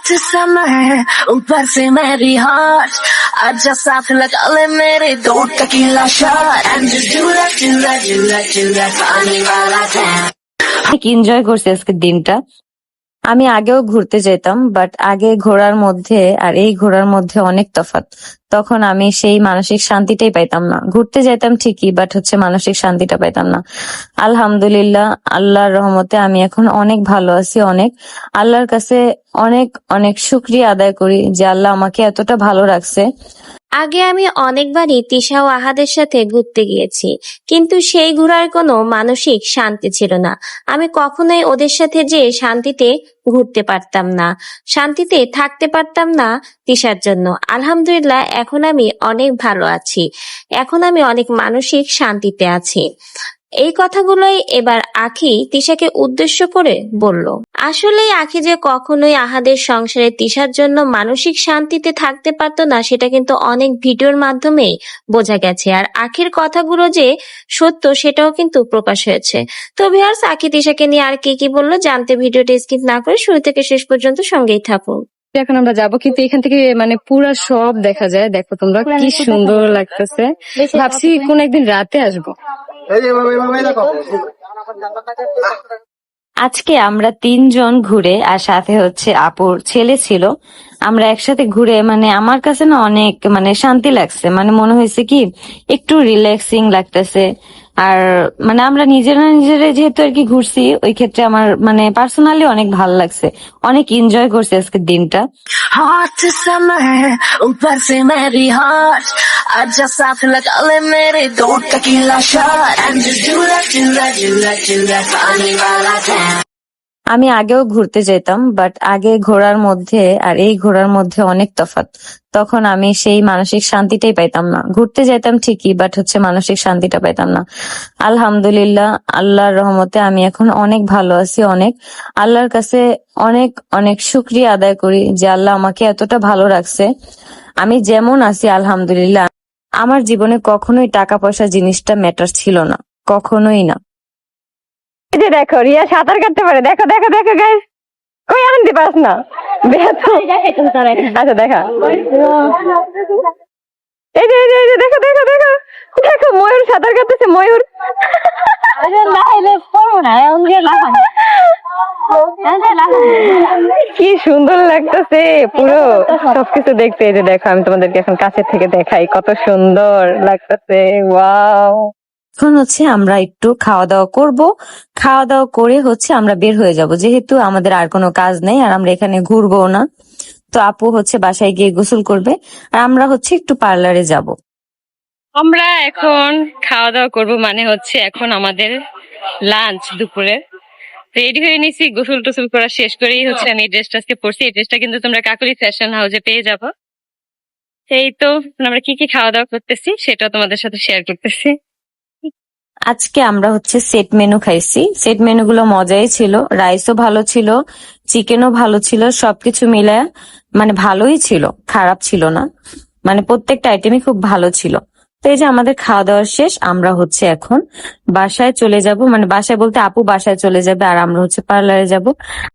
Hot summer ऊपर से मेरी हॉट आजा साथ लगा ले मेरे दो tequila shot and just do पानी वाला टाइम। অনেক এনজয় করছি আজকের দিনটা। আমি আগেও ঘুরতে যেতাম, বাট আগে ঘোরার মধ্যে আর এই ঘোরার মধ্যে অনেক তফাৎ। তখন আমি সেই মানসিক শান্তিটাই পাইতাম না। ঘুরতে যেতাম ঠিকই, বাট হচ্ছে মানসিক শান্তিটা পাইতাম না। আলহামদুলিল্লাহ, আল্লাহর রহমতে আমি এখন অনেক ভালো আছি। অনেক আল্লাহর কাছে অনেক অনেক শুকরিয়া আদায় করি যে আল্লাহ আমাকে এতটা ভালো রাখছে। আগে আমি অনেকবারই তিশা ও আহাদের সাথে ঘুরতে গিয়েছি, কিন্তু সেই ঘোরার কোনো মানসিক শান্তি ছিল না। আমি কখনোই ওদের সাথে যে শান্তিতে ঘুরতে পারতাম না, শান্তিতে থাকতে পারতাম না তিশার জন্য। আলহামদুলিল্লাহ, এখন আমি অনেক ভালো আছি, এখন আমি অনেক মানসিক শান্তিতে আছি। এই কথাগুলোই এবার আখি তিশাকে উদ্দেশ্য করে বলল। আসলেই আখি যে কখনোই আহাদের সংসারে তিশার জন্য মানসিক শান্তিতে থাকতে পারতো না, সেটা কিন্তু অনেক ভিডিওর মাধ্যমে বোঝা গেছে। আর আখির কথাগুলো যে সত্য সেটাও কিন্তু প্রকাশ হয়েছে। তো ভিউয়ার্স, আখি তিশাকে নিয়ে আর কি বললো জানতে ভিডিওটা স্কিপ না করে শুরু থেকে শেষ পর্যন্ত সঙ্গেই থাকুন। এখন আমরা যাবো, কিন্তু এখান থেকে মানে পুরা সব দেখা যায়। দেখো তোমরা কি সুন্দর লাগতেছে। ভাবছি কোন একদিন রাতে আসবো। আজকে আমরা 3 জন ঘুরে, আর সাথে হচ্ছে আপুর ছেলে ছিল। আমরা একসাথে ঘুরে মানে আমার কাছে না অনেক মানে শান্তি লাগছে। মানে মনে হয়েছে কি একটু রিল্যাক্সিং লাগতেছে। আর মানে আমরা নিজেরা যেহেতু আর কি ঘুরছি, ওই ক্ষেত্রে আমার মানে পার্সোনালি অনেক ভালো লাগছে। অনেক এনজয় করছি আজকের দিনটা। हॉट समर ऊपर से मेरी हॉट आजा साथ लगा ले मेरे दो tequila shot and just do पानी वाला टाइम। আমি আগেও ঘুরতে যেতাম, বাট আগে ঘোরার মধ্যে আর এই ঘোরার মধ্যে অনেক তফাৎ। তখন আমি সেই মানসিক শান্তিটাই পাইতাম না। ঘুরতে যেতাম ঠিকই, বাট হচ্ছে মানসিক শান্তিটা পাইতাম না। আলহামদুলিল্লাহ, আল্লাহর রহমতে আমি এখন অনেক ভালো আছি। অনেক আল্লাহর কাছে অনেক অনেক শুকরিয়া আদায় করি যে আল্লাহ আমাকে এতটা ভালো রাখছে। আমি যেমন আছি আলহামদুলিল্লাহ। আমার জীবনে কখনোই টাকা পয়সা জিনিসটা ম্যাটার ছিল না, কখনোই না। এই যে দেখো, রিয়া সাঁতার কাটতে পারে। দেখো দেখো দেখো গাইস, কই আনতে পারছ না। আচ্ছা দেখা, এই যে দেখো দেখো দেখো দেখো, ময়ূর সাঁতার কাটতেছে। ময়ূর কি সুন্দর লাগতেছে পুরো সবকিছু দেখতে। এই যে দেখো, আমি তোমাদেরকে এখন কাছে থেকে দেখাই, কত সুন্দর লাগতেছে। ওয়াও। এখন হচ্ছে আমরা একটু খাওয়া দাওয়া করব। খাওয়া দাওয়া করে হচ্ছে আমরা বের হয়ে যাব, যেহেতু আমাদের আর কোনো কাজ নেই আর আমরা এখানে ঘুরবো না। তো আপু হচ্ছে বাসায় গিয়ে গোসল করবে, আর আমরা হচ্ছে একটু পার্লারে যাব। আমরা এখন খাওয়া দাওয়া করব, মানে হচ্ছে এখন আমাদের লাঞ্চ দুপুরে। রেডি হয়ে নিছি, গোসল টোসল করা শেষ করেই হচ্ছে আমি ড্রেসটা আজকে পরছি। এই ড্রেসটা কিন্তু তোমরা কাকুলি ফ্যাশন হাউসে পেয়ে যাবো। এই তো আমরা কি কি খাওয়া দাওয়া করতেছি সেটা তোমাদের সাথে শেয়ার করতেছি। আজকে আমরা হচ্ছে সেট মেনু খাইছি। সেট মেনু গুলো মজাই ছিল, রাইসও ভালো ছিল, চিকেনও ভালো ছিল, সবকিছু মিলে মানে ভালোই ছিল, খারাপ ছিল না। মানে প্রত্যেকটা আইটেমই খুব ভালো ছিল। তো এই যে আমাদের খাওয়া দাওয়া শেষ, আমরা হচ্ছে এখন বাসায় চলে যাব। মানে বাসায় বলতে আপু বাসায় চলে যাবে, আর আমরা হচ্ছে পার্লারে যাব।